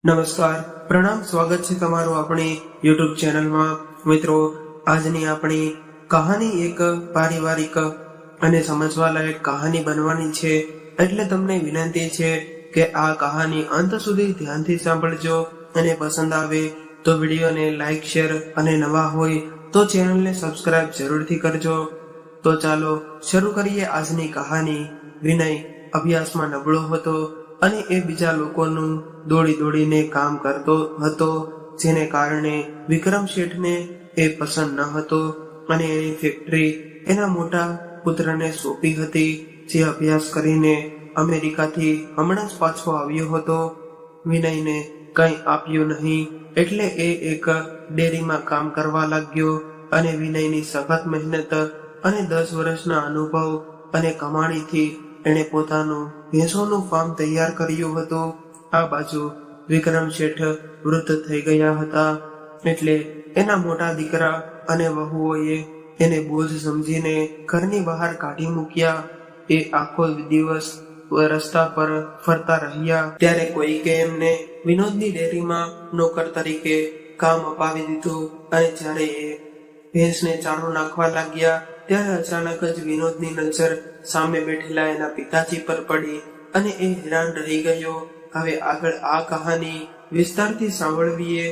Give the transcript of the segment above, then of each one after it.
નમસ્કાર, પ્રણામ, સ્વાગત છે તમારું આપણી યુટ્યુબ ચેનલમાં। મિત્રો, આજની આપણી કહાની એક પારિવારિક અને સમજવાલાયક કહાની બનવાની છે, એટલે તમને વિનંતી છે કે આ કહાની અંત સુધી ધ્યાનથી સાંભળજો અને પસંદ આવે તો વિડીયોને લાઈક, શેર અને નવા હોય તો ચેનલને સબસ્ક્રાઇબ જરૂરથી કરજો। તો ચાલો શરૂ કરીએ આજની કહાની। વિનય અભ્યાસમાં નબળો હતો અને એ બીજા લોકોનું દોડી દોડીને કામ કરતો હતો, જેને કારણે વિક્રમ શેઠને એ પસંદ ન હતો અને એની ફેક્ટરી એના મોટા પુત્રને સોંપી હતી, જે અભ્યાસ કરીને અમેરિકાથી હમણાં જ પાછો આવ્યો હતો। વિનયને કંઈ આપ્યું નહીં, એટલે એ એક ડેરીમાં કામ કરવા લાગ્યો અને વિનયની સખત મહેનત અને 10 વર્ષના અનુભવ અને કમાણીથી એણે પોતાનું ભેંસોનું ફાર્મ તૈયાર કર્યું હતું। આ બાજુ વિક્રમ શેઠ વૃદ્ધ થઈ ગયા હતા, એટલે એના મોટા દીકરા અને વહુઓએ એને બોજ સમજીને ઘરની બહાર કાઢી મૂક્યા। એ આખો દિવસ રસ્તા પર ફરતા રહ્યા, ત્યારે કોઈકે એમને વિનોદની ડેરીમાં નોકર તરીકે કામ અપાવી દીધું અને જ્યારે એ ભેંસને ચારો નાખવા લાગ્યા ત્યારે અચાનક જ વિનોદની નજર સામે બેઠેલા એના પિતાજી પર પડી અને એ હેરાન રહી ગયો। હવે આગળ આ કહાની વિસ્તારથી સાંભળવીએ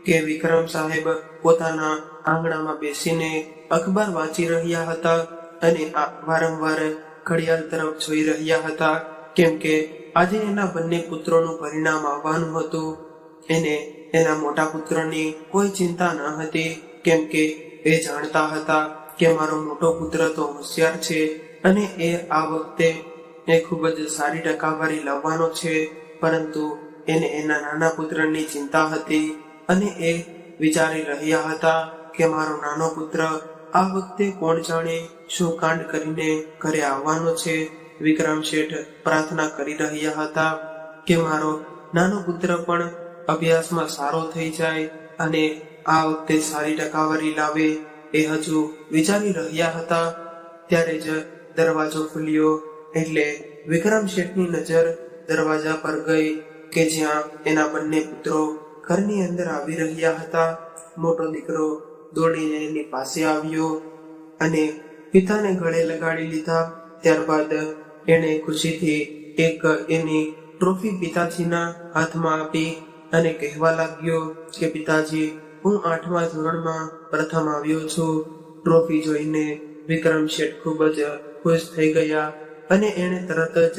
કે વિક્રમ સાહેબ પોતાના આંગણામાં બેસીને અખબાર વાંચી રહ્યા હતા અને વારંવાર ઘડિયાળ તરફ જોઈ રહ્યા હતા, કેમ કે આજે એના બંને પુત્રોનું પરિણામ આવવાનું હતું। એને એના મોટા પુત્રની કોઈ ચિંતા ન હતી, કેમ કે એ જાણતા હતા કે મારો મોટો પુત્ર તો હોશિયાર છે અને એ આ વખતે એ ખૂબ જ સારી ટકાવારી લાવવાનો છે, પરંતુ એને એના નાના પુત્રની ચિંતા હતી અને એ વિચારી રહ્યા હતા કે મારો નાનો પુત્ર આ વખતે કોણ જાણે શું કાંડ કરીને ઘરે આવવાનો છે। વિક્રમ શેઠ પ્રાર્થના કરી રહ્યા હતા કે મારો નાનો પુત્ર પણ અભ્યાસમાં સારો થઈ જાય અને આ વખતે સારી ટકાવારી લાવે। એ હજુ વિચારી રહ્યા હતા ત્યારે જ દરવાજો ખુલ્યો, એટલે વિક્રમ શેઠની નજર દરવાજા પર ગઈ કે જ્યાં એના બંને પુત્રો ઘરની અંદર આવી રહ્યા હતા। મોટો દીકરો દોડીને એની પાસે આવ્યો અને પિતાને ગળે લગાડી લીધા। ત્યારબાદ એણે ખુશીથી એક એની ટ્રોફી પિતાજીના હાથમાં આપી અને કહેવા લાગ્યો કે પિતાજી, હું 8મા ધોરણમાં પ્રથમ આવ્યો છું। ટ્રોફી જોઈને વિક્રમ શેઠ ખૂબ જ ખુશ થઈ ગયા અને એણે તરત જ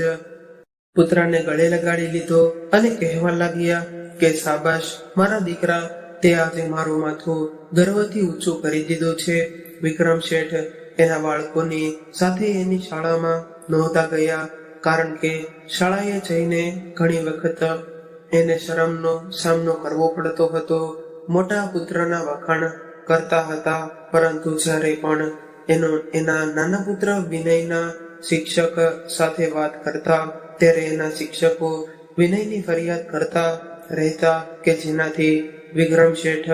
પુત્રને ગળે લગાડી લીધો અને કહેવા લાગ્યા કે શાબાશ મારા દીકરા, તે આજે મારું માથું ગર્વથી ઊંચું કરી દીધું છે। વિક્રમ શેઠ એના બાળકોની સાથે એની શાળામાં નહોતા ગયા, કારણ કે શાળાએ જઈને ઘણી વખત એને શરમનો સામનો કરવો પડતો હતો। મોટા પુત્રના વખાણ કરતા હતા, પરંતુ જ્યારે પણ એના નાના પુત્ર વિનયના શિક્ષક સાથે વાત કરતા ત્યારે એના શિક્ષકો વિનયની ફરિયાદ કરતા રહેતા કે જેનાથી વિક્રમ શેઠ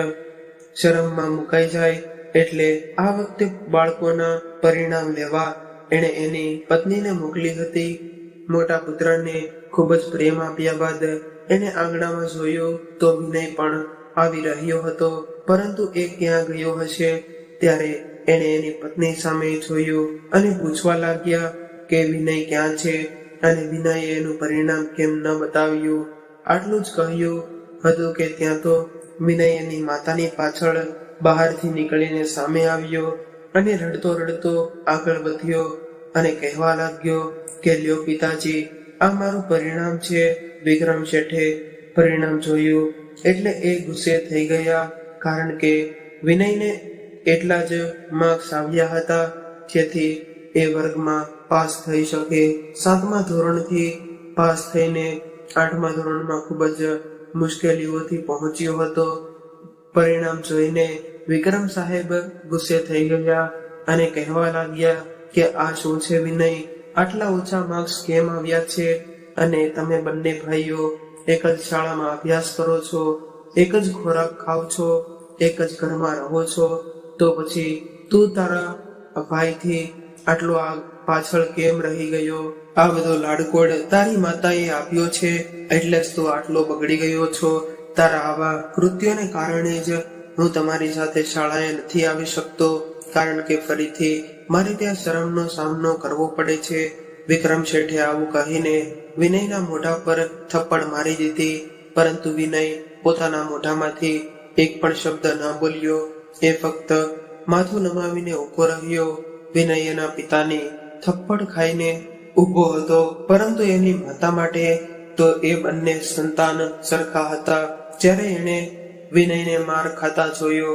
શરમમાં મુકાઈ જાય। એટલે આ વખતે બાળકોના પરિણામ લેવા એણે એની પત્નીને મોકલી હતી। મોટા પુત્રને ખૂબ જ પ્રેમ આપ્યા બાદ એને આંગણામાં જોયો તો વિનય પણ આવી રહ્યો હતો, પરંતુ એ ક્યાં ગયો હશે? ત્યારે એણે એની પત્ની સામે જોયું અને પૂછવા લાગ્યા કે વિનય ક્યાં છે અને વિનયે એનું પરિણામ કેમ ન બતાવ્યું। આટલું જ કહ્યું હતું કે ત્યાં તો વિનય એની માતાની પાછળ બહારથી નીકળીને સામે આવ્યો અને રડતો રડતો આગળ વધ્યો અને કહેવા લાગ્યો કે લ્યો પિતાજી, આ મારું પરિણામ છે। વિક્રમ શેઠે પરિણામ જોયું એટલે એ ગુસ્સે થઈ ગયા, કારણ કે વિનયને એટલા જ માર્ક્સ આવ્યા હતા જેથી એ વર્ગમાં પાસ થઈ શકે। 7મા ધોરણથી પાસ થઈને 8મા ધોરણમાં ખૂબ જ મુશ્કેલીઓથી પહોંચ્યો હતો। પરિણામ જોઈને વિક્રમ સાહેબ ગુસ્સે થઈ ગયા અને કહેવા લાગ્યા કે આ શું છે વિનય, આટલા ઓછા માર્ક્સ કેમ આવ્યા છે? અને તમે બંને ભાઈઓ એક જ શાળામાં અભ્યાસ કરો છો, એક જ ખોરાક ખાવ છો, એક જ ઘરમાં રહો છો, તો પછી તું તારા ભાઈથી આટલો પાછળ કેમ રહી ગયો? આ બધો લાડકોડ તારી માતાએ આપ્યો છે એટલે જ તું આટલો બગડી ગયો છો। તારા આવા કૃત્યોને કારણે જ હું તમારી સાથે શાળાએ નથી આવી શકતો, કારણ કે ફરીથી મારે ત્યાં શરમનો સામનો કરવો પડે છે. વિક્રમ શેઠે આવું કહીને વિનયના મોઢા પર થપ્પડ મારી દીધી, પરંતુ વિનય પોતાના મોઢામાંથી એક પણ શબ્દ ન બોલ્યો. એ ફક્ત માથું નમાવીને ઊભો રહ્યો. વિનય એના પિતાની થપ્પડ ખાઈને ઊભો હતો, પરંતુ એની માતા માટે તો એ બંને સંતાન સરખા હતા. જ્યારે એણે વિનયને માર ખાતા જોયો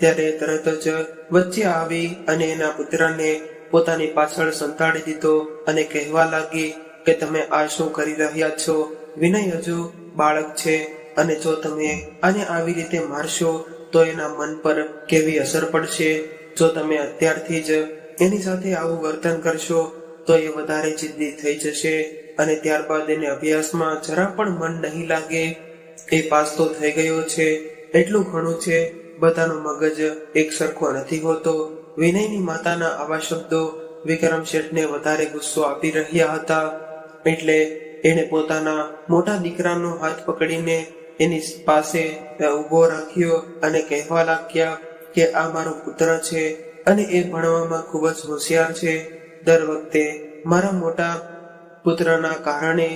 ત્યારે તરત જ વચ્ચે આવી અને એના પુત્રને પોતાની પાછળ સંતાડી દીધો અને કહેવા લાગી કે તમે આ શું કરી રહ્યા છો? વિનય હજુ બાળક છે અને જો તમે આને આવી રીતે મારશો તો એના મન પર કેવી અસર પડશે. જો તમે અત્યારથી જ એની સાથે આવું વર્તન કરશો તો એ વધારે જિદ્દી થઈ જશે અને ત્યારબાદ એને અભ્યાસમાં જરા પણ મન નહીં લાગે. એ પાસ તો થઈ ગયો છે, એટલું ઘણું છે, બધાનું મગજ એક સરખો નથી હોતો. વિનયની માતાના આવા શબ્દો વિક્રમ શેઠને વધારે ગુસ્સો આપી રહ્યા હતા. એટલે એણે પોતાના મોટા દીકરાનો હાથ પકડીને એની પાસે ઉભો રાખ્યો અને કહેવા લાગ્યા કે આ મારો પુત્ર છે અને એ ભણવામાં ખૂબ જ હોશિયાર છે. દર વખતે મારા મોટા પુત્રના કારણે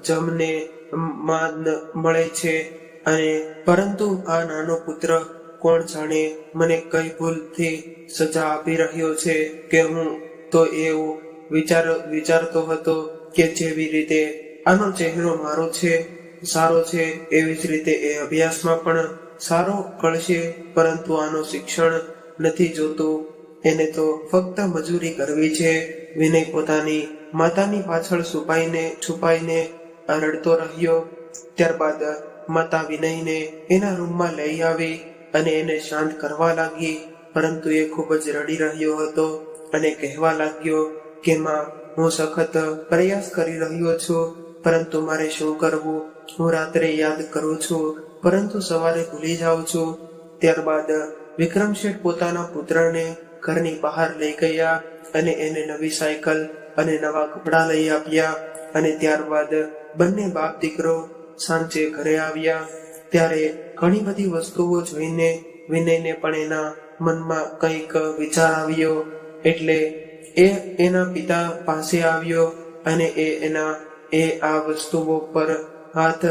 જમને માન મળે છે, અને પરંતુ આ નાનો પુત્ર કોણ જાણે મને કઈ ભૂલથી સજા આપી રહ્યો છે કે હું તો એવું વિચારતો હતો કે જેવી રીતે આનો ચહેરો મારો છે સારો છે એવી જ રીતે એ અભ્યાસમાં પણ સારો કરશે, પરંતુ આનો શિક્ષણ નથી જોતું, એને તો ફક્ત મજૂરી કરવી છે. વિનય પોતાની માતાની પાછળ છુપાઈને રડતો રહ્યો. ત્યારબાદ માતા વિનયને એના રૂમમાં લઈ આવી અને એને શાંત કરવા લાગી, પરંતુ એ ખૂબ જ રડી રહ્યો હતો અને કહેવા લાગ્યો કે માં, હું સખત પ્રયાસ કરી રહ્યો છું, પરંતુ મારે શું કરવું? હું રાત્રે યાદ કરું છું, પરંતુ સવારે ભૂલી જાઉં છું. ત્યારબાદ વિક્રમ શેઠ પોતાના પુત્રને ઘરની બહાર લઈ ગયા અને એને નવી સાયકલ અને નવા કપડાં લઈ આપ્યા. અને ત્યારબાદ બંને બાપ દીકરો સાંજે ઘરે આવ્યા. ત્યારે ઘણી બધી વસ્તુઓ જોઈને વિનયને પણ એના મનમાં કંઈક વિચાર આવ્યો. એટલે એ એના પિતા પાસે આવ્યો અને એ આ વસ્તુઓ પર હાથ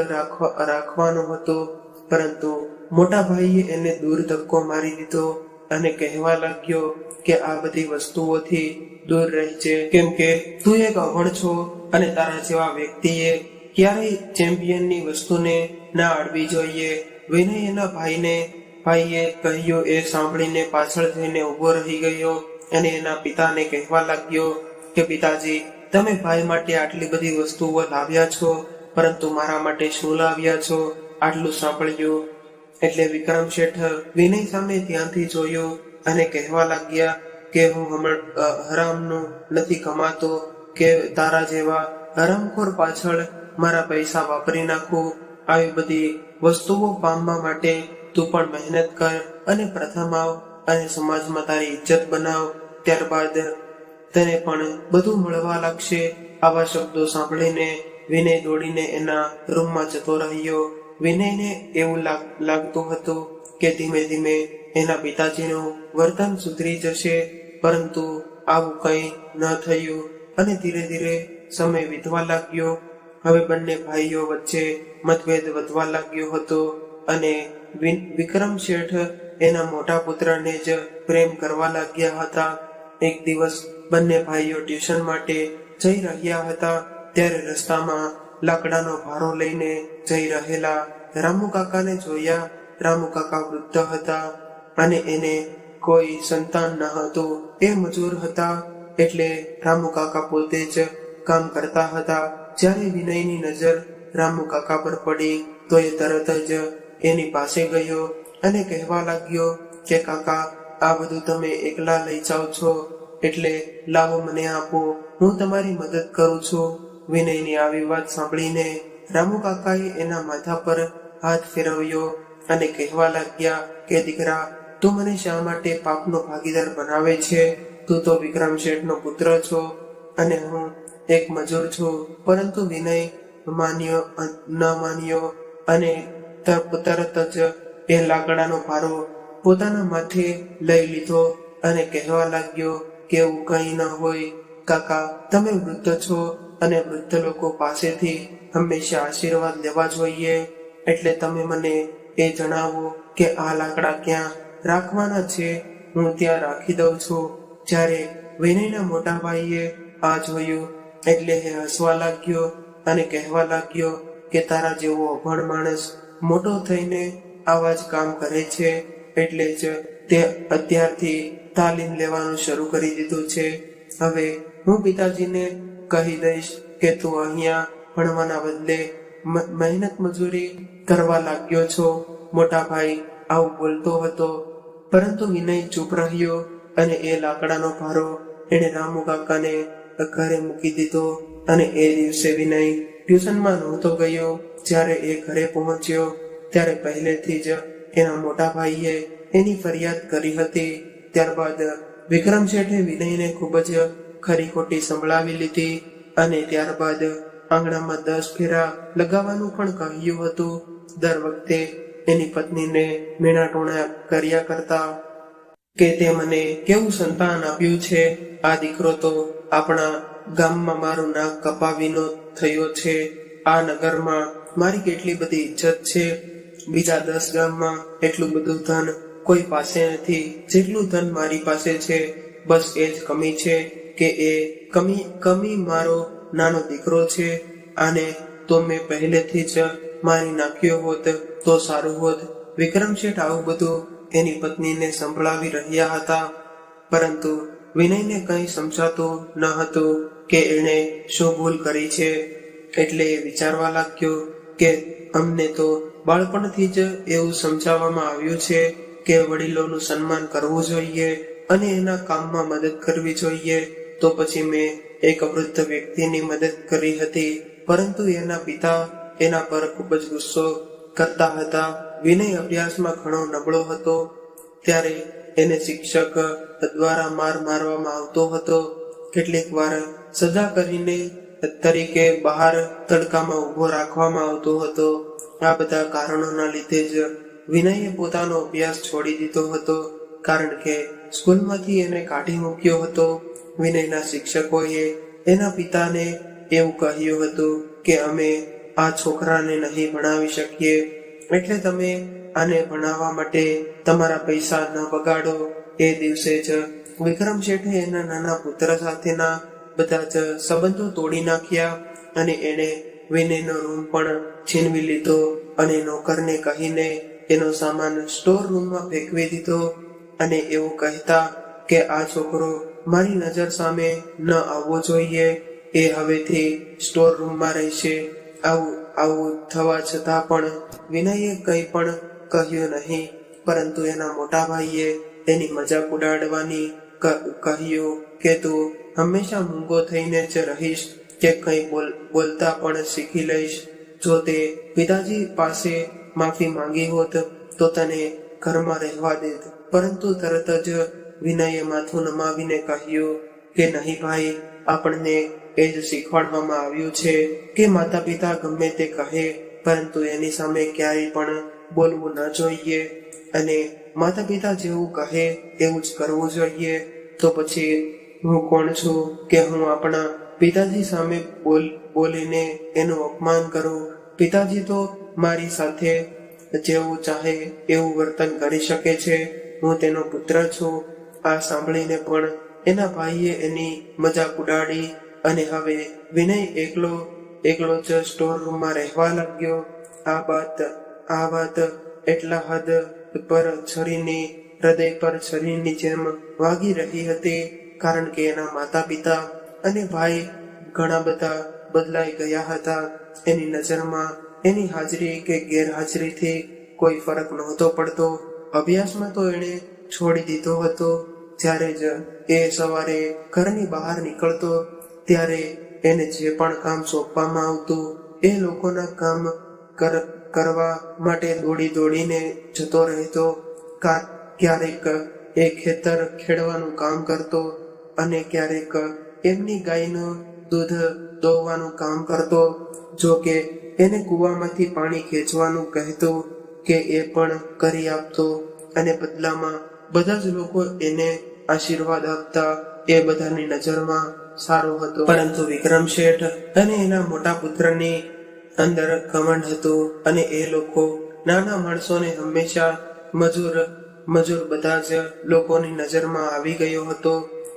રાખવાનો હતો, પરંતુ મોટા ભાઈએ એને દૂર ધક્કો મારી દીધો અને કહેવા લાગ્યો કે આ બધી વસ્તુઓથી દૂર રહેજે, કેમ કે તું એક અભણ છો અને તારા જેવા વ્યક્તિએ ક્યારેય ચેમ્પિયનની વસ્તુને ના અડવી જોઈએ. વિનય એના ભાઈએ કહ્યું એ સાંભળીને પાછળ જઈને ઊભો રહી ગયો અને એના પિતાને કહેવા લાગ્યો કે પિતાજી, તમે ભાઈ માટે આટલી બધી વસ્તુઓ લાવ્યા છો, પરંતુ મારા માટે શું લાવ્યા છો? આટલું સાંભળ્યું એટલે વિક્રમ શેઠ વિનય સામે ધ્યાનથી જોયું અને કહેવા લાગ્યા કે હું હરામનું નથી કમાતો કે તારા જેવા હરામખોર પાછળ મારા પૈસા વાપરી નાખું. આવી બધી વસ્તુઓ પામવા માટે તું પણ મહેનત કર અને પ્રથમ આવ અને સમાજમાં તારી ઇજ્જત બનાવ, ત્યારબાદ તને પણ બધું મળવા લાગશે. આવા શબ્દો સાંભળીને વિનય દોડીને એના રૂમમાં જતો રહ્યો. વિનયને એવું લાગતું હતું કે ધીમે ધીમે એના પિતાજીનું વર્તન સુધરી જશે, પરંતુ આવું કંઈ ન થયું અને ધીરે ધીરે સમય વીતવા લાગ્યો. હવે બંને ભાઈઓ વચ્ચે મતભેદ વધવા લાગ્યો હતો અને વિક્રમ શેઠ એના મોટા પુત્રને જ પ્રેમ કરવા લાગ્યા હતા. એક દિવસ બંને ભાઈઓ ટ્યુશન માટે જઈ રહ્યા હતા, ત્યારે રસ્તામાં લાકડાનો ભારો લઈને જઈ રહેલા રામુ કાકાને જોયા. રામુ કાકા વૃદ્ધ હતા અને એને કોઈ સંતાન ન હતું. એ મજૂર હતા, એટલે રામુ કાકા પોતે જ કામ કરતા હતા. જ્યારે વિનયની નજર રામુ કાકા પર પડી તો એ તરત જ એની પાસે ગયો અને કહેવા લાગ્યો કે કાકા, આ બધું તમે એકલા લઈ જાઓ છો, એટલે લાવો મને આપો, હું તમારી મદદ કરું છું. વિનયની આવી વાત સાંભળીને રામુ કાકાએ એના માથા પર હાથ ફેરવ્યો અને કહેવા લાગ્યા કે દીકરા, તું મને શા માટે પાપનો ભાગીદાર બનાવે છે? તું તો વિક્રમ શેઠનો પુત્ર છો અને હું એક મજૂર છું. પરંતુ વિનય ન માન્યો અને તરત જ એ લાકડાનો ભારો પોતાના માથે લઈ લીધો અને કહેવા લાગ્યો કે એવું કંઈ ન હોય કાકા, તમે વૃદ્ધ છો અને વૃદ્ધ લોકો પાસેથી હંમેશા આશીર્વાદ લેવા જોઈએ, એટલે તમે મને એ જણાવો કે આ લાકડા ક્યાં રાખવાના છે, હું ત્યાં રાખી દઉં છું. જ્યારે વિનયના મોટા ભાઈએ આ જોયું એટલે એ હસવા લાગ્યો અને કહેવા લાગ્યો કે તારા જેવો અભણ માણસ મોટો થઈને આવા જ કામ કરે છે, એટલે જ તે અત્યારથી તાલીમ લેવાનું શરૂ કરી દીધું છે. હવે હું પિતાજીને કહી દઈશ કે તું અહીંયા ભણવાના બદલે મહેનત મજૂરી કરવા લાગ્યો છો. મોટા ભાઈ આવું બોલતો હતો, પરંતુ વિનય ચૂપ રહ્યો અને એ લાકડાનો ભારો એણે રામુ કાકાને ઘરે મૂકી દીધો. અને એ દિવસે વિનય ટ્યુશનમાં નહોતો ગયો. જ્યારે એ ઘરે પહોંચ્યો ત્યારે પહેલેથી જ એના મોટા ભાઈએ એની ફરિયાદ કરી હતી. ત્યારબાદ વિક્રમ શેઠે વિનયને ખૂબ જ ખરી ખોટી સંભળાવી લીધી અને ત્યારબાદ આંગણામાં 10 ફેરા લગાવવાનું પણ કહ્યું હતું. દર વખતે એની પત્નીને મેણાટોણા કર્યા કરતા કે તે મને કેવું સંતાન આપ્યું છે, આ દીકરો તો આપણા ગામમાં મારું નાક કપાવીનો થયો છે, આ નગરમાં મારી કેટલી બધી ઇજ્જત છે, બીજા 10 ગામમાં એટલું બધું ધન કોઈ પાસે નથી જેટલું ધન મારી પાસે છે. બસ એ જ કમી છે કે એ કમી મારો નાનો દીકરો છે. આને તો મેં પહેલેથી જ મારી નાખ્યો હોત તો સારું હોત. વિક્રમ શેઠ આવું બધું એની પત્નીને સંભળાવી રહ્યા હતા, પરંતુ વિનયને કંઈ સમજાતું ન હતું કે એણે શું ભૂલ કરી છે. એટલે એ વિચારવા લાગ્યો કે અમને તો બાળપણથી જ એવું સમજાવવામાં આવ્યું છે કે વડીલોનું સન્માન કરવું જોઈએ અને એના કામમાં મદદ કરવી જોઈએ. તો પછી મેં એક વૃદ્ધ વ્યક્તિની મદદ કરી હતી, પરંતુ એના પિતા એના પર ખૂબ જ ગુસ્સો કરતા હતા. વિનય અભ્યાસમાં ઘણો નબળો હતો, ત્યારે એને શિક્ષક દ્વારા મારવામાં આવતો હતો. કેટલીક વાર સજા કરીને તરીકે બહાર તડકામાં ઊભો રાખવામાં આવતો હતો. આ બધા કારણોના લીધે જ વિનયે પોતાનો અભ્યાસ છોડી દીધો હતો, કારણ કે સ્કૂલમાંથી એને કાઢી મૂક્યો હતો. વિનયના શિક્ષકોએ એના પિતાને એવું કહ્યું હતું કે અમે આ છોકરાને નહીં ભણાવી શકીએ, એટલે તમે આને ભણાવવા માટે તમારા પૈસા ન બગાડો. એ દિવસે જ વિક્રમ શેઠે એના નાના પુત્ર સાથેના બધા જ સંબંધો તોડી નાખ્યા અને એણે વિનયનો રૂમ પણ છીનવી લીધો અને નોકરને કહીને એનો સામાન સ્ટોર રૂમમાં ફેંકવી દીધો અને એવું કહેતા કે આ છોકરો મારી નજર સામે ન આવવો જોઈએ, એ હવેથી સ્ટોર રૂમમાં રહેશે. આવું થવા છતાં પણ વિનયે કંઈ પણ કહ્યું નહીં, પરંતુ એના મોટા ભાઈએ એની મજાક ઉડાડવાની કહ્યું કે તું હંમેશા મૂંગો થઈને જ રહીશ કે કંઈ બોલતા પણ શીખી લઈશ. જો તે પિતાજી પાસે માફી માંગી હોત તો તને ઘરમાં રહેવા દેત. પરંતુ તરત જ વિનયે માથું નમાવીને કહ્યું કે નહીં ભાઈ, આપણને એ જ શીખવાડવામાં આવ્યું છે કે માતા પિતા ગમે તે કહે, પરંતુ એની સામે ક્યારેય પણ બોલવું ન જોઈએ અને માતા પિતા જેવું કહે એવું જ કરવું જોઈએ. તો પછી હું કોણ છું કે હું આપણા પિતાજી સામે બોલીને એનું અપમાન કરું? પિતાજી તો મારી સાથે જેવું ચાહે એવું વર્તન કરી શકે છે, હું તેનો પુત્ર છું. આ સાંભળીને પણ એના ભાઈએ એની મજાક ઉડાડી અને હવે વિનય એકલો જ સ્ટોર રૂમમાં રહેવા લાગ્યો. આ વાત એટલા હદ પર હૃદય પર છરીની જેમ વાગી રહી હતી, કારણ કે એના માતા પિતા અને ભાઈ ઘણા બધા બદલાઈ ગયા હતા. એની નજરમાં એની હાજરી કે ગેરહાજરીથી કોઈ ફરક નહોતો પડતો. અભ્યાસમાં તો એણે છોડી દીધો હતો. જ્યારે જ એ સવારે ઘરની બહાર નીકળતો ત્યારે એને જે પણ કામ સોંપવામાં આવતું એ લોકોના કામ કરવા માટે દોડીને જતો રહેતો. ક્યારેક એ ખેતર ખેડવાનું કામ કરતો અને ક્યારેક એમની ગાયનું દૂધ દોવાનું કામ કરતો. જો કે એને કૂવામાંથી પાણી ખેંચવાનું કહેતું કે એ પણ કરી આપતો અને બદલામાં બધા જ લોકો એને આશીર્વાદ આપતા. એ બધાની નજરમાં સારો હતો, પરંતુ વિક્રમ શેઠ અને એના મોટા પુત્રની અંદર ઘમંડ હતું અને એ લોકો નાના માણસોને હંમેશા મજૂર બધા જ લોકોની નજરમાં આવી ગયો હતો.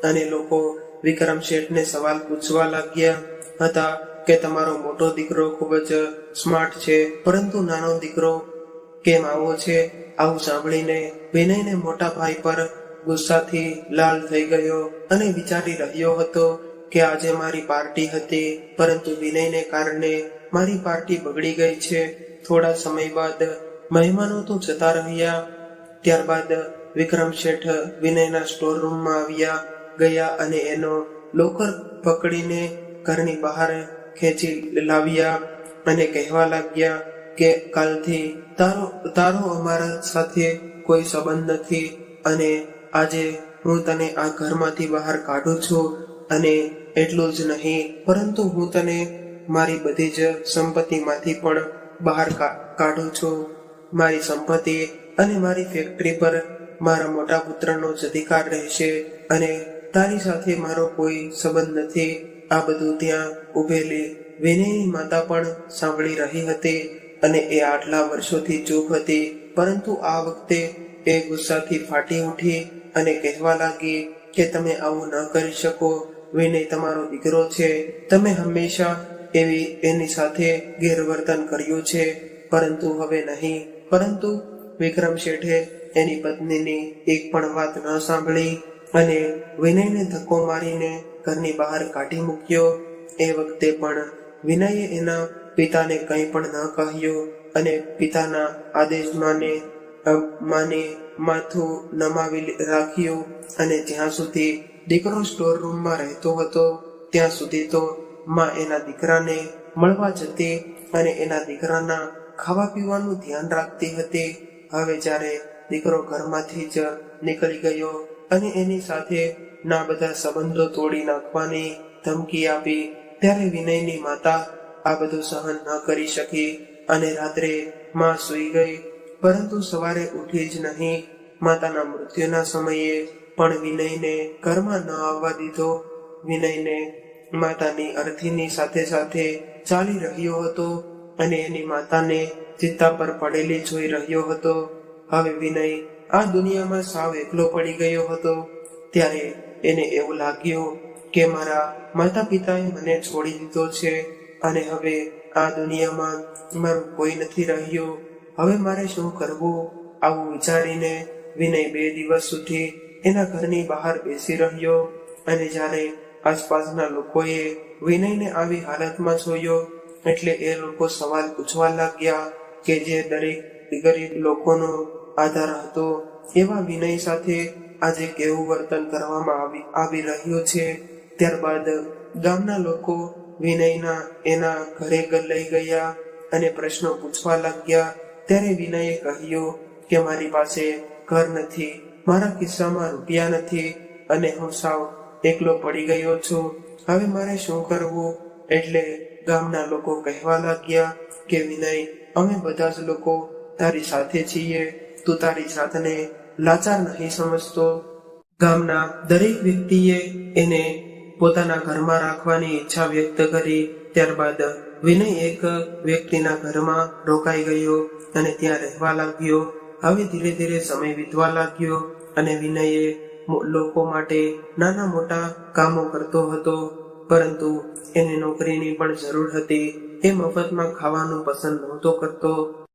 અને લોકો વિક્રમ શેઠને સવાલ પૂછવા લાગ્યા હતા કે તમારો મોટો દીકરો ખૂબ જ સ્માર્ટ છે, પરંતુ નાનો દીકરો કેમ આવો છે? આવું સાંભળીને વિનયને મોટા ભાઈ પર ગુસ્સાથી લાલ થઈ ગયો અને વિચારી રહ્યો હતો કે આજે મારી પાર્ટી હતી, પરંતુ વિનયને કારણે મારી પાર્ટી બગડી ગઈ છે. થોડા સમય બાદ મહેમાનો તો જતા રહ્યા. ત્યારબાદ વિક્રમ શેઠ વિનયના સ્ટોર રૂમમાં ગયા અને એનો લોકર પકડીને ઘરની બહાર ખેંચી લાવ્યા અને કહેવા લાગ્યા કે કાલથી તારો અમારા સાથે કોઈ સંબંધ નથી અને આજે હું તને આ ઘરમાંથી બહાર કાઢું છું. અને એટલું જ નહીં, પરંતુ હું તને મારી બધી જ સંપત્તિમાંથી પણ બહાર કાઢું છું. મારી સંપત્તિ અને મારી ફેક્ટરી પર મારા મોટા પુત્રનો જ અધિકાર રહેશે અને તારી સાથે મારો કોઈ સંબંધ નથી. આ બધું ત્યાં ઉભેલી વિનયની માતા પણ સાંભળી રહી હતી અને એ આટલા વર્ષોથી ચૂપ હતી, પરંતુ આ વખતે એ ગુસ્સાથી ફાટી ઉઠી અને કહેવા લાગી કે તમે આવું ન કરી શકો. વિનય તમારો દીકરો છે, તમે હંમેશા એની સાથે ગેરવર્તન કર્યું છે, પરંતુ હવે નહીં. પરંતુ વિક્રમ શેઠે એની પત્નીની એક પણ વાત ન સાંભળી અને વિનયને ધક્કો મારીને ઘરની બહાર કાઢી મૂક્યો. એ વખતે પણ વિનયે એના પિતાને કંઈ પણ ન કહ્યું અને પિતાના આદેશ માને માથું નમાવી રાખ્યું. અને જ્યાં સુધી દીકરો સ્ટોર રૂમમાં રહેતો હતો ત્યાં સુધી તો માં એના દીકરાને મળવા જતી અને એના દીકરાના ખાવા પીવાનું ધ્યાન રાખતી હતી. હવે જ્યારે દીકરો ઘરમાંથી જ નીકળી ગયો અને એની સાથે ના બધા સંબંધો તોડી નાખવાની ધમકી આપી, ત્યારે વિનયની માતા આ બધું સહન ન કરી શકી અને રાત્રે માં સૂઈ ગઈ, પરંતુ સવારે ઉઠી જ નહીં. માતાના મૃત્યુના સમયે પણ વિનયને ઘરમાં ન આવવા દીધો. વિનયને માતાની અર્થીની સાથે સાથે ચાલી રહ્યો હતો અને એની માતાને ચિત્તા પર પડેલી જોઈ રહ્યો હતો. હવે વિનય આ દુનિયામાં સાવ એકલો પડી ગયો હતો. ત્યારે એને એવું લાગ્યું કે મારા માતા પિતાએ મને છોડી દીધો છે અને હવે આ દુનિયામાં મારું કોઈ નથી રહ્યું. હવે મારે શું કરવું? આવું વિચારીને વિનય 2 દિવસ સુધી એના ઘરની બહાર બેસી રહ્યો અને જ્યારે આસપાસના લોકોએ વિનયને આવી હાલતમાં જોયો એટલે એ લોકો સવાલ પૂછવા લાગ્યા કે જે દરેક ગરીબ લોકોનો આધાર હતો એવા વિનય સાથે આજે કેવું વર્તન કરવામાં આવી રહ્યું છે. ત્યારબાદ ગામના લોકો વિનયના એના ઘરે લઈ ગયા અને પ્રશ્નો પૂછવા લાગ્યા. ત્યારે વિનયે કહ્યું કે મારી પાસે ઘર નથી, મારા ખિસ્સામાં રૂપિયા નથી અને હું સાવ એકલો પડી ગયો છું. હવે મારે શું કરવું? એટલે ગામના લોકો કહેવા લાગ્યા કે વિનય, અમે બધા જ લોકો તારી સાથે છીએ, તું તારી જાતને લાચાર નહીં સમજતો. ગામના દરેક વ્યક્તિએ એને પોતાના ઘરમાં રાખવાની ઈચ્છા વ્યક્ત કરી. ત્યારબાદ વિનય એક વ્યક્તિના ઘરમાં રોકાઈ ગયો અને ત્યાં રહેવા લાગ્યો. હવે ધીરે ધીરે સમય વીતવા લાગ્યો અને વિનયે લોકો માટે નાના મોટા કામો કરતો હતો, પરંતુ એને નોકરીની પણ જરૂર હતી. એ મફતમાં ખાવાનું પસંદ નહોતો કરતો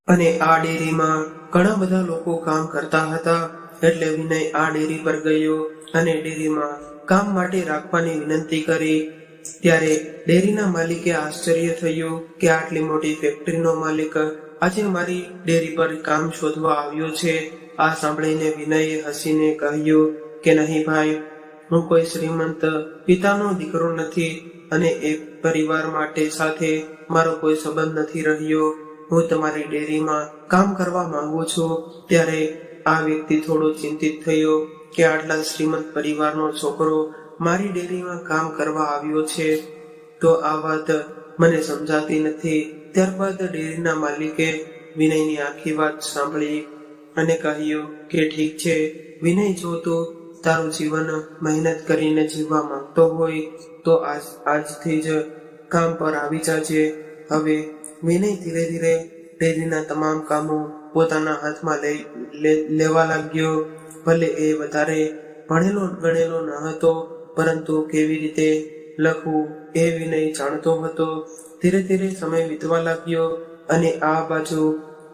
અને આ ડેરીમાં ઘણા બધા લોકો કામ કરતા હતા. એટલે વિનય આ ડેરી પર ગયો અને ડેરીમાં કામ માટે રાખવાની વિનંતી કરી. ત્યારે ડેરીના માલિકે આશ્ચર્ય થયું કે આટલી મોટી ફેક્ટરીનો માલિક આજે મારી ડેરી પર કામ શોધવા આવ્યો છે. આ સાંભળીને વિનયે હસીને કહ્યું કે નહીં ભાઈ, હું કોઈ શ્રીમંત પિતાનો દીકરો નથી અને એક પરિવાર માટે સાથે મારો કોઈ સંબંધ નથી રહ્યો. હું તમારી ડેરીમાં કામ કરવા માંગુ છું. ત્યારે આ વ્યક્તિ થોડો ચિંતિત થયો કે આટલા શ્રીમંત પરિવારનો છોકરો મારી ડેરીમાં કામ કરવા આવ્યો છે, તો આ વાત મને સમજાતી નથી. ત્યારબાદ ડેરીના માલિકે વિનયની આખી વાત સાંભળી અને કહ્યું કે ઠીક છે વિનય, જો તું તારું જીવન મહેનત કરીને જીવવા માંગતો હોય તો આજથી જ કામ પર આવી જાજે. હવે વિનય ધીરે ધીરે ડેરીના તમામ કામો પોતાના હાથમાં લેવા લાગ્યો. ભલે એ વધારે ભણેલો ગણેલો ન હતો, પરંતુ કેવી રીતે લખવું એ વિનય જાણતો હતો. ધીરે ધીરે સમય વીતવા લાગ્યો અને આ બાજુ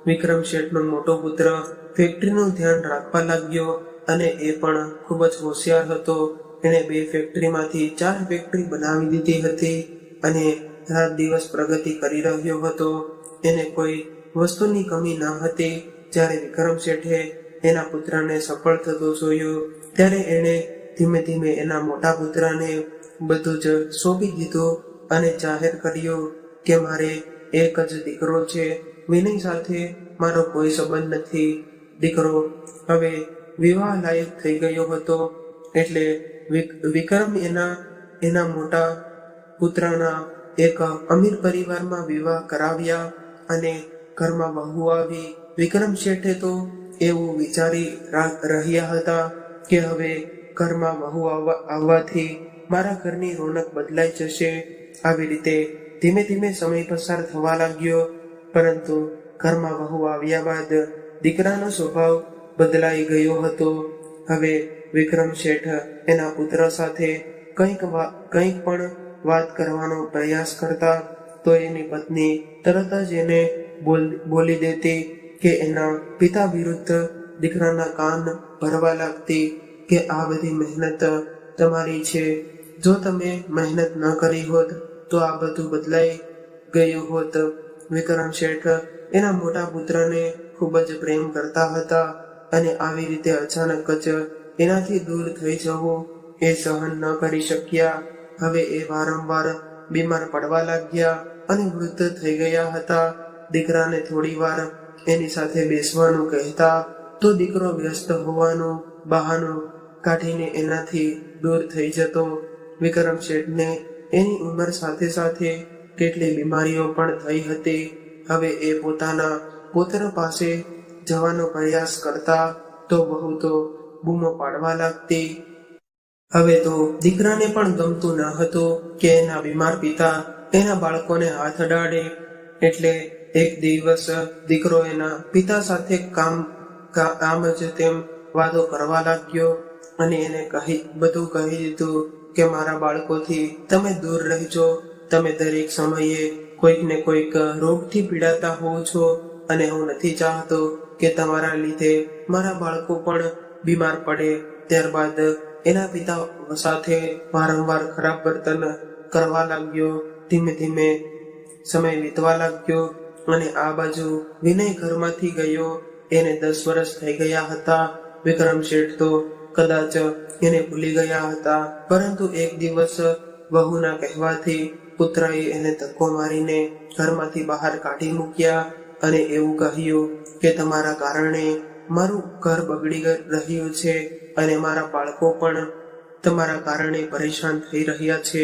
વિક્રમ શેઠનો મોટો પુત્ર ફેક્ટરીનું ધ્યાન રાખવા લાગ્યો અને એ પણ ખૂબ જ હોશિયાર હતો. એણે 2 ફેક્ટરીમાંથી 4 ફેક્ટરી બનાવી દીધી હતી અને રાત દિવસ પ્રગતિ કરી રહ્યો હતો. એને કોઈ વસ્તુની કમી ન હતી. જ્યારે વિક્રમ શેઠે એના પુત્રને સફળ થતો જોયો ત્યારે એણે ધીમે ધીમે એના મોટા પુત્રને બધું જ સોંપી દીધું અને જાહેર કર્યું કે મારે એક જ દીકરો છે. વિનય સાથે મારો કોઈ સંબંધ નથી. દીકરો હવે વિવાહ લાયક થઈ ગયો હતો એટલે વિક્રમ એના મોટા પુત્રના એક અમીર પરિવારમાં વિવાહ કરાવ્યા અને ઘરમાં વહુ આવી. વિક્રમ શેઠે તો એવું વિચારી રહ્યા હતા કે હવે ઘરમાં વહુ આવવાથી મારા ઘરની રોનક બદલાઈ જશે. આવી રીતે ધીમે ધીમે સમય પસાર થવા લાગ્યો, પરંતુ ઘરમાં વહુ આવ્યા બાદ દીકરાનો સ્વભાવ બદલાઈ ગયો હતો. હવે વિક્રમ શેઠ એના પુત્ર સાથે કંઈક પણ વાત કરવાનો પ્રયાસ કરતા તો એની પત્ની તરત જ એને બોલી દેતી કે એના પિતા વિરુદ્ધ દીકરાના કાન ભરવા લાગતી કે આ બધી મહેનત તમારી છે. જો તમે મહેનત ન કરી હોત તો આ બધું બદલાઈ ગયું હોત. વિક્રમ શેઠ એના મોટા પુત્રને ખૂબ જ પ્રેમ કરતા હતા અને આવી રીતે અચાનક જ એનાથી દૂર થઈ જવું એ સહન ન કરી શક્યા. હવે એ વારંવાર બીમાર પડવા લાગ્યા અને વૃદ્ધ થઈ ગયા હતા. દીકરાને થોડી વાર એની સાથે બેસવાનું કહેતા તો દીકરો વ્યસ્ત હોવાનું બહાનું કાઢીને એનાથી દૂર થઈ જતો. વિક્રમ શેઠને એની ઉંમર સાથે સાથે કેટલી બીમારીઓ પણ થઈ હતી. હવે એ પોતાના પુત્ર પાસે જવાનો પ્રયાસ કરતા તો બહુ તો બૂમો પાડવા લાગતી. હવે તો દીકરાને પણ ગમતું ન હતું કે એના બીમાર પિતા એના બાળકોને હાથ અડાડે. એટલે એક દિવસ દીકરો એના પિતા સાથે આમ જ તેમ વાતો કરવા લાગ્યો અને એને બધું કહી દીધું કે મારા બાળકોથી તમે દૂર રહેજો. તમે દરેક સમયે કોઈક ને કોઈક રોગથી પીડાતા હોવ છો અને હું નથી ચાહતો કે તમારા લીધે મારા બાળકો પણ બીમાર પડે. ત્યારબાદ એના પિતા સાથે વારંવાર ખરાબ વર્તન કરવા લાગ્યો. ધીમે ધીમે સમય વીતવા લાગ્યો અને આ બાજુ વિનય ઘરમાંથી ગયો. એને 10 વર્ષ થઈ ગયા હતા. વિક્રમ શેઠ તો કદાચ એને ભૂલી ગયા હતા, પરંતુ એક દિવસ વહુના કહેવાથી પુત્રએ એને ધક્કો મારીને ઘરમાંથી બહાર કાઢી મૂક્યા અને એવું કહ્યું કે તમારા કારણે મારું ઘર બગડી રહ્યું છે અને મારા બાળકો પણ તમારા કારણે પરેશાન થઈ રહ્યા છે.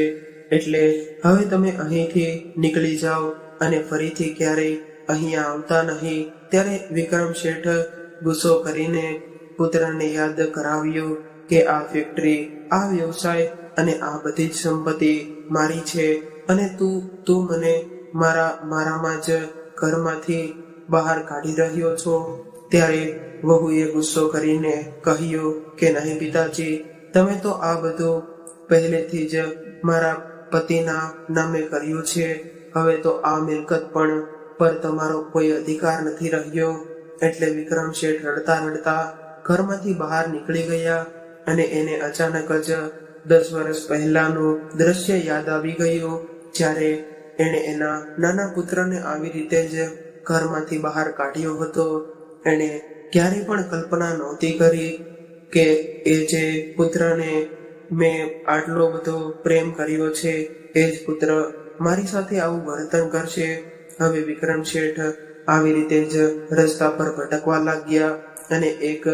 એટલે હવે તમે અહીંથી નીકળી જાઓ અને ફરીથી ક્યારેય અહીંયા આવતા નહીં. ત્યારે વિક્રમ શેઠ ગુસ્સો કરીને પુત્રને યાદ કરાવ્યું કે આ ફેક્ટરી, આ વ્યવસાય અને આ બધી જ સંપત્તિ મારી છે અને તું મને મારામાં જ ઘરમાંથી બહાર કાઢી રહ્યો છો. ત્યારે વહુએ ગુસ્સો કરીને કહ્યું કે નહીં પિતાજી, તમે તો આ બધું પહેલેથી જ મારા પતિના નામે કર્યું છે. હવે તો આ મિલકત પર તમારો કોઈ અધિકાર નથી રહ્યો. એટલે વિક્રમ શેઠ રડતા રડતા ઘરમાંથી બહાર નીકળી ગયા અને એને અચાનક જ 10 વર્ષ પહેલાનું દ્રશ્ય યાદ આવી ગયું, જ્યારે એણે એના નાના પુત્રને આવી રીતે જ ઘરમાંથી બહાર કાઢ્યો હતો. એણે ક્યારેય પણ કલ્પના નહોતી કરી કે એ જે પુત્રને મેં આટલો બધો પ્રેમ કર્યો છે એ જ પુત્ર મારી સાથે આવું વર્તન કરશે. હવે વિક્રમ શેઠ આવી રીતે જ રસ્તા પર ભટકવા લાગ્યા અને એક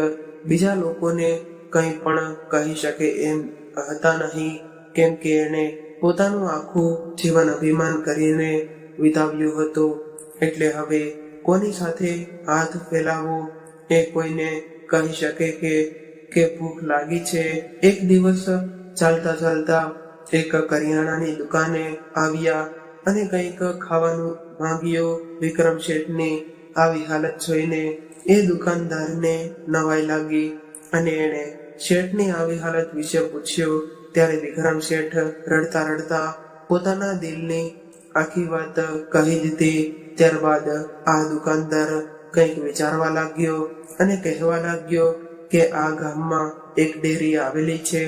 બીજા લોકોને કંઈ પણ કહી શકે એમ હતા નહીં, કેમ કે એણે પોતાનું આખું જીવન અભિમાન કરીને વિતાવ્યું હતું. એટલે હવે કોની સાથે હાથ ફેલાવવો એ કોઈને કહી શકે કે ભૂખ લાગી છે. એક દિવસ ચાલતા ચાલતા એક કરિયાણાની દુકાને આવ્યા અને કંઈક ખાવાનું માંગ્યું. વિક્રમ શેઠની આવી હાલત જોઈને એ દુકાનદારને નવાઈ લાગી અને એણે શેઠની આવી હાલત વિશે પૂછ્યું. ત્યારે વિક્રમ શેઠ રડતા રડતા પોતાના દિલની આખી વાત કહી દીધી. ત્યારબાદ આ દુકાનદાર કંઈક વિચારવા લાગ્યો અને કહેવા લાગ્યો કે આ ગામમાં એક ડેરી આવેલી છે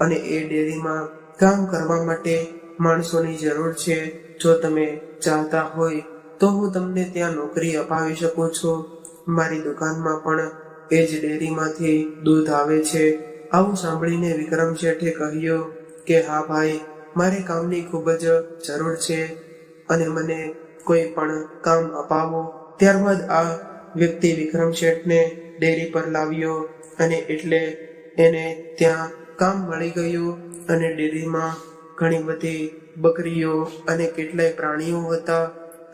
અને એ ડેરીમાં કામ કરવા માટે માણસોની જરૂર છે. જો તમે ચાહતા હોય તો હું તમને ત્યાં નોકરી અપાવી શકું છું. મારી દુકાનમાં પણ એ જ ડેરીમાંથી દૂધ આવે છે. આવું સાંભળીને વિક્રમ શેઠે કહ્યું કે હા ભાઈ, મારે કામની ખૂબ જ જરૂર છે અને મને કોઈ પણ કામ અપાવો. ત્યારબાદ આ વ્યક્તિ વિક્રમ શેઠને ડેરી પર લાવ્યો અને એટલે એને ત્યાં કામ મળી ગયું અને ડેરીમાં ઘણી બધી બકરીઓ અને કેટલાય પ્રાણીઓ હતા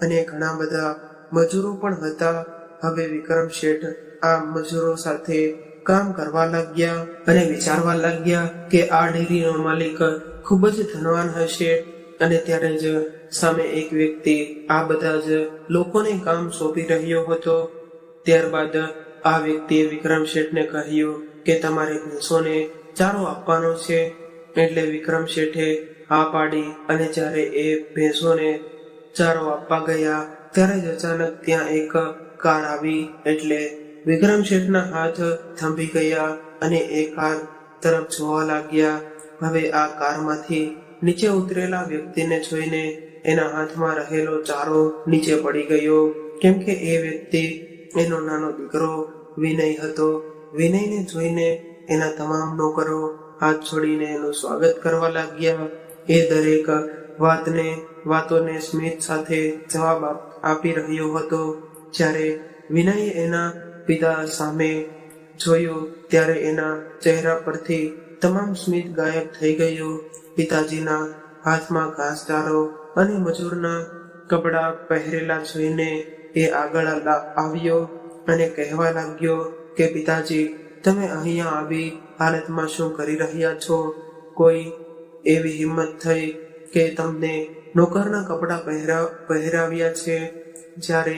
અને ઘણા બધા મજૂરો પણ હતા. હવે વિક્રમ શેઠ આ મજૂરો સાથે કામ કરવા લાગ્યા અને વિચારવા લાગ્યા કે આ ડેરીનો માલિક ખૂબ જ ધનવાન હશે. અને ત્યારે જ સામે એક વ્યક્તિ આ બધા જ લોકોને કામ સોંપી રહ્યો હતો. ત્યારબાદ આ વ્યક્તિએ વિક્રમ શેઠને કહ્યું કે તમારે ભેંસોને ચારો આપવાનો છે. એટલે વિક્રમ શેઠે હા પાડી અને જ્યારે એ ભેંસોને ચારો આપવા ગયા ત્યારે જ અચાનક ત્યાં એક કાર આવી. એટલે વિક્રમ શેઠના હાથ થંભી ગયા અને એ કાર તરફ જોવા લાગ્યા. હવે આ કારમાંથી નીચે ઉતરેલા વ્યક્તિને જોઈને એના હાથમાં રહેલો ચારો નીચે પડી ગયો, કેમ કે એ વ્યક્તિ એનો નાનો દીકરો વિનય હતો. વિનયને જોઈને એના તમામ નોકરો હાથ છોડીને એનું સ્વાગત કરવા લાગ્યા. એ દરેક વાતોને સ્મિત સાથે જવાબ આપી રહ્યો હતો. જ્યારે વિનયે એના પિતા સામે જોયું ત્યારે એના ચહેરા પરથી તમામ સ્મિત ગાયબ થઈ ગયું. પિતાજીના હાથમાં ઘાસચારો અને મજૂરના કપડાં પહેરેલા જોઈને એ આગળ આવ્યો અને કહેવા લાગ્યો કે પિતાજી, તમે અહીંયા આવી હાલતમાં શું કરી રહ્યા છો? કોઈ એવી હિંમત થઈ કે તમને નોકરના કપડાં પહેરાવ્યા છે? જ્યારે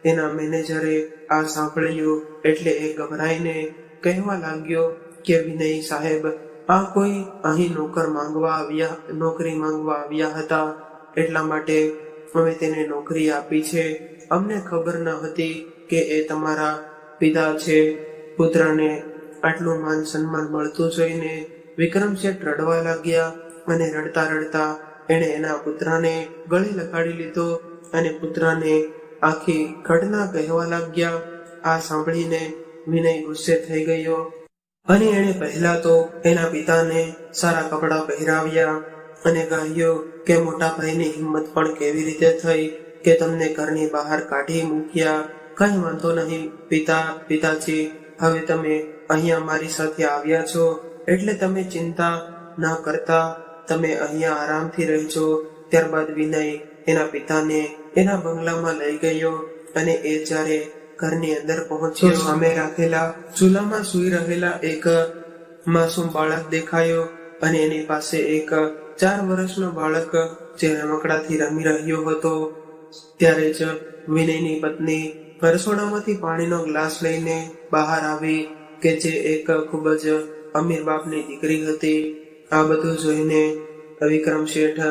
એના મેનેજરે આ સાંભળ્યું એટલે એ ગભરાઈને કહેવા લાગ્યો કે વિનય સાહેબ, આ કોઈ અહીં નોકરી માંગવા આવ્યા હતા, એટલા માટે અમે તેને નોકરી આપી છે. અમને ખબર ન હતી કે એ તમારા પિતા છે. પુત્રને આટલું માન સન્માન મળતું જોઈને વિક્રમ શેઠ રડવા લાગ્યા અને રડતા રડતા એણે એના પુત્રને ગળે લગાડી લીધો અને પુત્રને આખી ઘટના કહેવા લાગ્યા. આ સાંભળીને વિનય ગુસ્સે થઈ ગયો અને એણે પહેલા તો એના પિતાને સારા કપડાં પહેરાવ્યા અને કહ્યું કે મોટા ભાઈની હિંમત પણ કેવી રીતે થઈ કે તમને ઘરની બહાર કાઢી મૂક્યા. કઈ વાંધો નહીં પિતાજી, હવે તમે અહીંયા મારી સાથે આવ્યા છો એટલે તમે ચિંતા ન કરતા, તમે અહીંયા આરામથી રહેજો. ત્યારબાદ વિનય એના પિતાને એના બંગલામાં લઈ ગયો અને એ જ્યારે ઘરની અંદર પહોંચ્યો સામે રાખેલા ચૂલામાં સૂઈ રહેલા એક માસૂમ બાળક દેખાયો અને એની પાસે એક 4 વર્ષનો બાળક જે રમકડાથી રમી રહ્યો હતો. ત્યારે જ વિનયની પત્ની રસોડામાંથી પાણીનો ગ્લાસ લઈને બહાર આવી કે જે એક ખૂબ જ અમીર બાપની દીકરી હતી. આ બધું જોઈને વિક્રમ શેઠ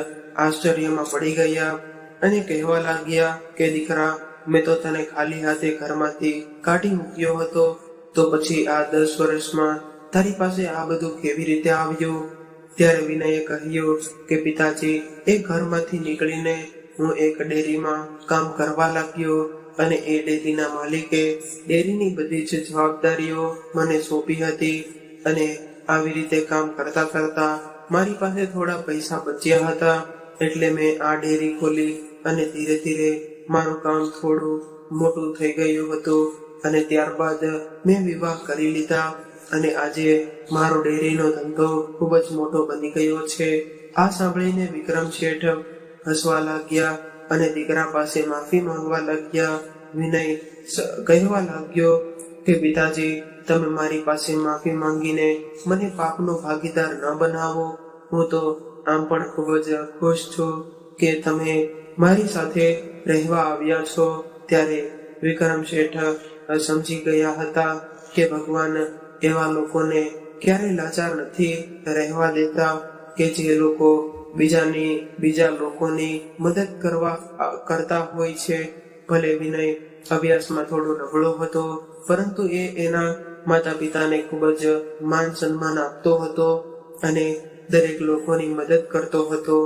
આશ્ચર્યમાં પડી ગયા અને કહેવા લાગ્યા કે દીકરા, મેં તો તને ખાલી હાથે ઘરમાંથી કાઢી મૂક્યો હતો, તો પછી આ 10 વર્ષમાં તારી પાસે આ બધું કેવી રીતે આવ્યું? ત્યારે વિનયે કહ્યું કે પિતાજી, એ ઘરમાંથી નીકળીને હું એક ડેરીમાં કામ કરવા લાગ્યો અને એ ડેરીના માલિકે ડેરીની બધી જ જવાબદારીઓ મને સોંપી હતી અને આવી રીતે કામ કરતા કરતા મારી પાસે થોડા પૈસા બચ્યા હતા એટલે મેં આ ડેરી ખોલી અને ધીરે ધીરે મારું કામ થોડું મોટું થઈ ગયું હતું અને ત્યારબાદ મેં વિવાહ કરી લીધા અને આજે મારો ડેરીનો ધંધો ખૂબ જ મોટો બની ગયો છે. આ સાંભળીને વિક્રમ શેઠ હસવા લાગ્યા અને દીકરા પાસે માફી માંગવા લાગ્યા વિનય કહેવા લાગ્યો કે પિતાજી, તમે મારી પાસે માફી માંગીને મને પાપનો ભાગીદાર ન બનાવો. હું તો આમ પણ ખૂબ જ ખુશ છું કે તમે મારી સાથે રહેવા આવ્યા છો. ત્યારે વિક્રમ શેઠ સમજી ગયા હતા કે ભગવાન એવા લોકોને ક્યારેય લાચાર નથી રહેવા દેતા કે જે લોકો બીજા લોકોની મદદ કરતા હોય છે. ભલે વિનય અભ્યાસમાં થોડો નબળો હતો, પરંતુ એ એના માતા પિતાને ખૂબ જ માન સન્માન આપતો હતો અને દરેક લોકોની મદદ કરતો હતો.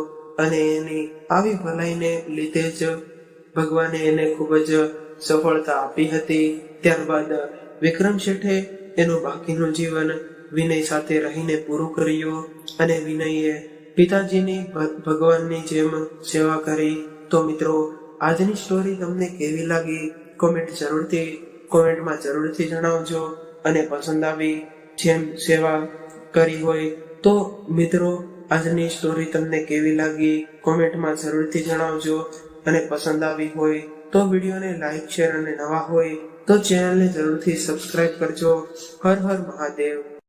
અને એની આવી ભલાઈને લીધે જ ભગવાને એને ખૂબ જ સફળતા આપી હતી. ત્યારબાદ વિક્રમ શેઠે એનું બાકીનું જીવન વિનય સાથે રહીને પૂરું કર્યું અને વિનયે પિતાજીની ભગવાનની જેમ સેવા કરી. તો મિત્રો, આજની સ્ટોરી તમને કેવી લાગી કોમેન્ટમાં જરૂરથી જણાવજો. અને પસંદ આવી જેમ સેવા કરી હોય તો મિત્રો, આજની સ્ટોરી તમને કેવી લાગી કોમેન્ટમાં જરૂરથી જણાવજો. અને પસંદ આવી હોય તો વિડીયોને લાઈક, શેર અને નવા હોય તો ચેનલને જરૂરથી સબસ્ક્રાઇબ કરજો. હર હર મહાદેવ.